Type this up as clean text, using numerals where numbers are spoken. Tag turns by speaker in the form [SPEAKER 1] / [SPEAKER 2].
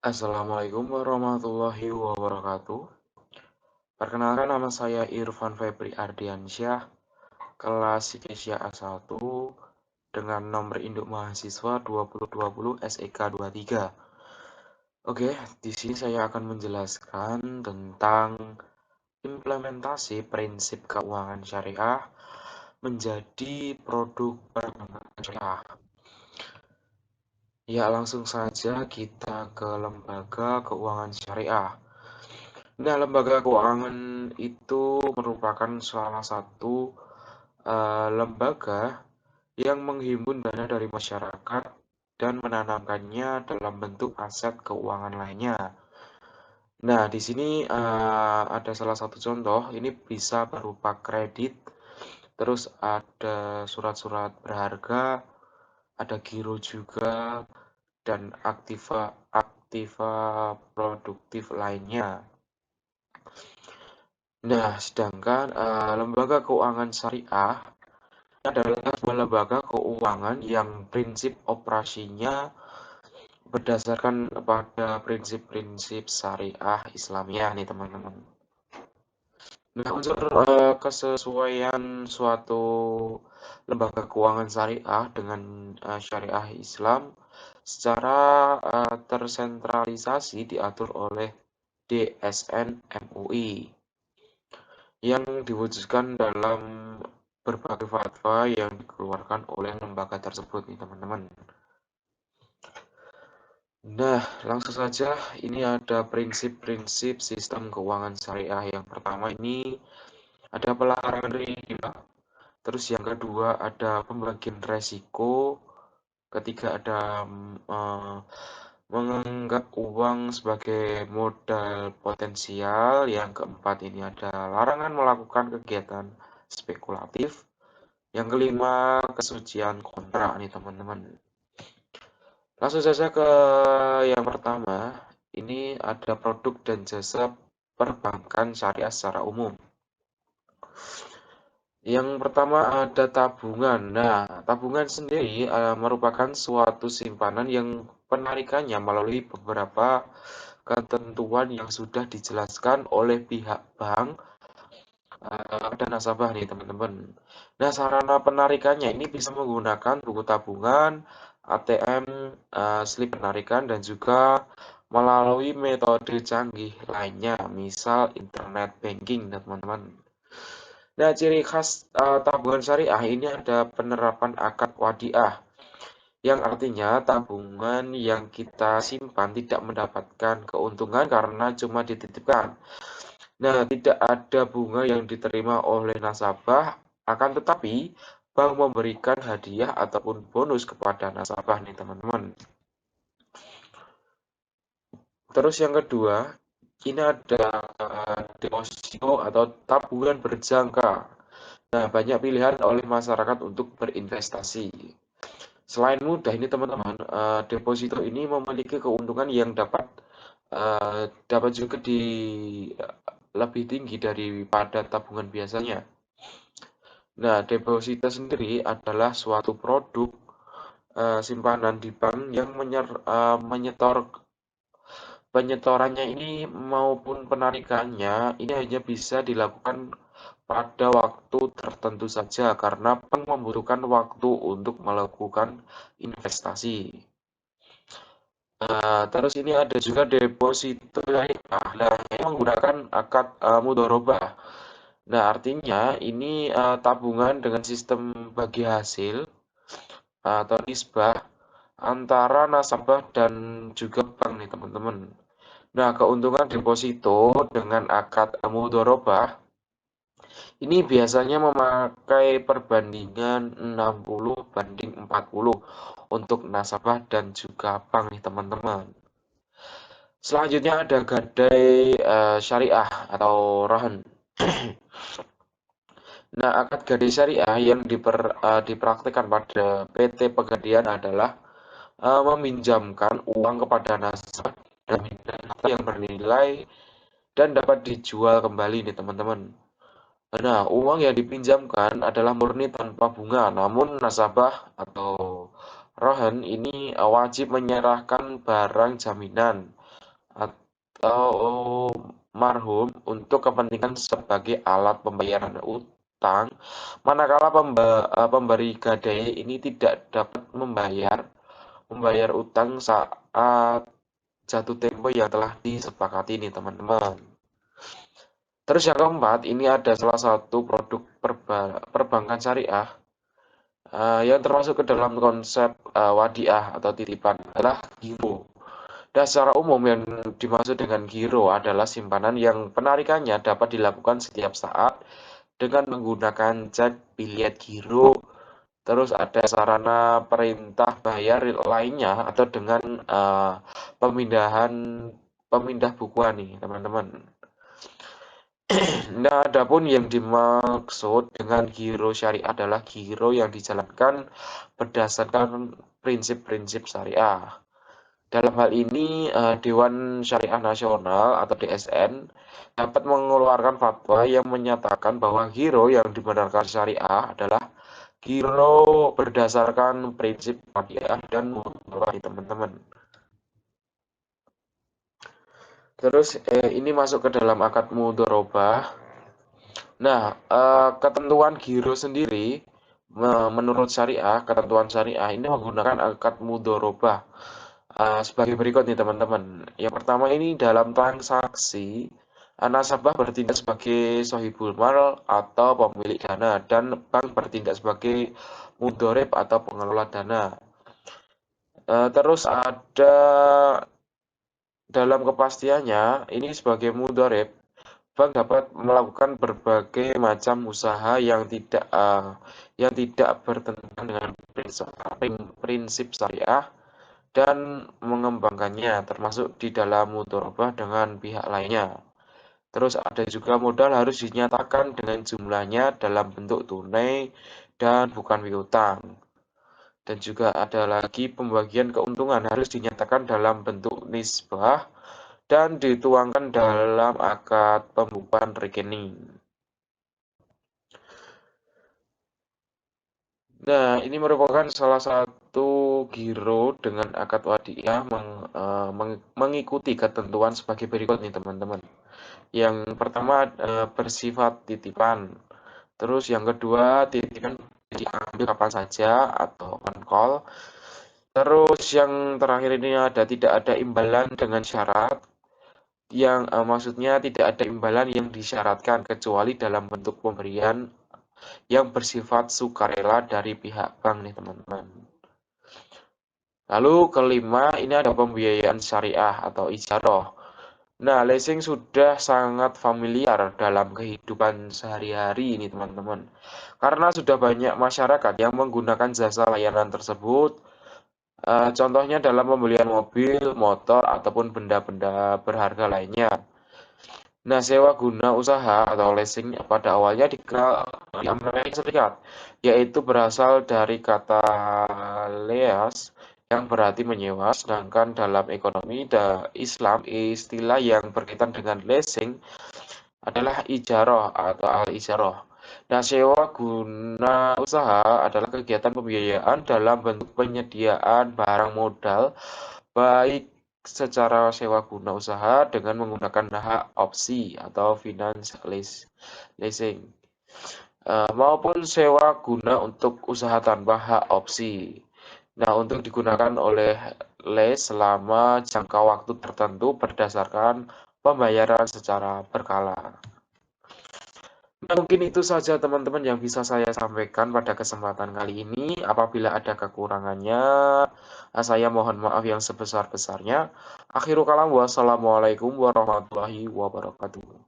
[SPEAKER 1] Assalamualaikum warahmatullahi wabarakatuh. Perkenalkan nama saya Irfan Febri Ardiansyah, kelas Psikesia A1 dengan nomor induk mahasiswa 2020 SEK 23. Oke, di sini saya akan menjelaskan tentang implementasi prinsip keuangan syariah menjadi produk perbankan syariah. Ya, langsung saja kita ke lembaga keuangan syariah. Nah, lembaga keuangan itu merupakan salah satu lembaga yang menghimpun dana dari masyarakat dan menanamkannya dalam bentuk aset keuangan lainnya. Nah, di sini ada salah satu contoh, ini bisa berupa kredit, terus ada surat-surat berharga, ada giro juga, dan aktiva produktif lainnya. Nah, sedangkan lembaga keuangan syariah adalah sebuah lembaga keuangan yang prinsip operasinya berdasarkan pada prinsip-prinsip syariah Islamiyah nih teman-teman. Nah, unsur kesesuaian suatu lembaga keuangan syariah dengan syariah Islam secara tersentralisasi diatur oleh DSN MUI yang diwujudkan dalam berbagai fatwa yang dikeluarkan oleh lembaga tersebut nih teman-teman. Nah, langsung saja ini ada prinsip-prinsip sistem keuangan syariah. Yang pertama ini ada pelarangan riba, terus yang kedua ada pembagian resiko, ketiga ada menganggap uang sebagai modal potensial, yang keempat ini ada larangan melakukan kegiatan spekulatif, yang kelima kesucian kontrak nih teman-teman. Langsung saja ke yang pertama, ini ada produk dan jasa perbankan syariah secara umum. Yang pertama ada tabungan. Nah, tabungan sendiri merupakan suatu simpanan yang penarikannya melalui beberapa ketentuan yang sudah dijelaskan oleh pihak bank dan nasabah nih teman-teman. Nah, sarana penarikannya ini bisa menggunakan buku tabungan, ATM, slip penarikan, dan juga melalui metode canggih lainnya, misal internet banking, teman-teman. Nah, ciri khas tabungan syariah ini ada penerapan akad wadiah, yang artinya tabungan yang kita simpan tidak mendapatkan keuntungan karena cuma dititipkan. Nah, tidak ada bunga yang diterima oleh nasabah, akan tetapi bank memberikan hadiah ataupun bonus kepada nasabah nih teman-teman. Terus yang kedua, ini ada deposito atau tabungan berjangka. Nah, banyak pilihan oleh masyarakat untuk berinvestasi. Selain mudah ini teman-teman, deposito ini memiliki keuntungan yang dapat juga lebih tinggi daripada tabungan biasanya. Nah, deposito sendiri adalah suatu produk simpanan di bank yang menyetor penyetorannya ini maupun penarikannya ini hanya bisa dilakukan pada waktu tertentu saja karena bank membutuhkan waktu untuk melakukan investasi. Terus ini ada juga deposito syariah. Nah, ini menggunakan akad mudharabah. Nah, artinya ini tabungan dengan sistem bagi hasil atau nisbah antara nasabah dan juga bank nih teman-teman. Nah, keuntungan deposito dengan akad mudharabah ini biasanya memakai perbandingan 60/40 untuk nasabah dan juga bank nih teman-teman. Selanjutnya ada gadai syariah atau rahan. Nah, akad gadai syariah yang dipraktikkan pada PT Pegadaian adalah meminjamkan uang kepada nasabah yang bernilai dan dapat dijual kembali nih teman-teman. Nah, uang yang dipinjamkan adalah murni tanpa bunga, namun nasabah atau rohan ini wajib menyerahkan barang jaminan atau marhum untuk kepentingan sebagai alat pembayaran utang, manakala pemberi gadai ini tidak dapat membayar utang saat jatuh tempo yang telah disepakati nih teman-teman. Terus yang keempat, ini ada salah satu produk perbankan syariah yang termasuk ke dalam konsep wadiah atau titipan adalah giro. Dan secara umum yang dimaksud dengan giro adalah simpanan yang penarikannya dapat dilakukan setiap saat dengan menggunakan cek, biliet giro, terus ada sarana perintah bayar lainnya atau dengan pemindah bukuan nih teman-teman. Nah, adapun yang dimaksud dengan giro syariah adalah giro yang dijalankan berdasarkan prinsip-prinsip syariah. Dalam hal ini, Dewan Syariah Nasional atau DSN dapat mengeluarkan fatwa yang menyatakan bahwa giro yang dibenarkan syariah adalah giro berdasarkan prinsip wadiah dan mudharabah, teman-teman. Terus ini masuk ke dalam akad mudharabah. Nah, ketentuan giro sendiri menurut syariah, ketentuan syariah ini menggunakan akad mudharabah sebagai berikut nih teman-teman. Yang pertama ini dalam transaksi nasabah bertindak sebagai sohibul mal atau pemilik dana dan bank bertindak sebagai mudharib atau pengelola dana. Terus ada dalam kepastiannya ini sebagai mudharib, bank dapat melakukan berbagai macam usaha yang tidak bertentangan dengan prinsip syariah dan mengembangkannya, termasuk di dalam mudharabah dengan pihak lainnya. Terus ada juga modal harus dinyatakan dengan jumlahnya dalam bentuk tunai dan bukan piutang. Dan juga ada lagi pembagian keuntungan harus dinyatakan dalam bentuk nisbah dan dituangkan dalam akad pembukuan rekening. Nah, ini merupakan salah satu giro dengan akad wadiah mengikuti ketentuan sebagai berikut nih teman-teman. Yang pertama bersifat titipan. Terus yang kedua titipan diambil kapan saja atau on call. Terus yang terakhir ini tidak ada imbalan dengan syarat yang maksudnya tidak ada imbalan yang disyaratkan kecuali dalam bentuk pemberian yang bersifat sukarela dari pihak bank nih teman-teman. Lalu kelima ini ada pembiayaan syariah atau ijarah. Nah, leasing sudah sangat familiar dalam kehidupan sehari-hari ini teman-teman. Karena sudah banyak masyarakat yang menggunakan jasa layanan tersebut. Contohnya dalam pembelian mobil, motor, ataupun benda-benda berharga lainnya. Nah, sewa guna usaha atau leasing pada awalnya dikenal di Amerika Serikat, yaitu berasal dari kata leas yang berarti menyewa, sedangkan dalam ekonomi Islam, istilah yang berkaitan dengan leasing adalah ijarah atau al-ijarah. Nah, sewa guna usaha adalah kegiatan pembiayaan dalam bentuk penyediaan barang modal, baik secara sewa guna usaha dengan menggunakan hak opsi atau finance leasing, maupun sewa guna untuk usaha tanpa hak opsi. Nah, untuk digunakan oleh lease selama jangka waktu tertentu berdasarkan pembayaran secara berkala. Nah, mungkin itu saja teman-teman yang bisa saya sampaikan pada kesempatan kali ini. Apabila ada kekurangannya, saya mohon maaf yang sebesar-besarnya. Akhirul kalam, wassalamualaikum warahmatullahi wabarakatuh.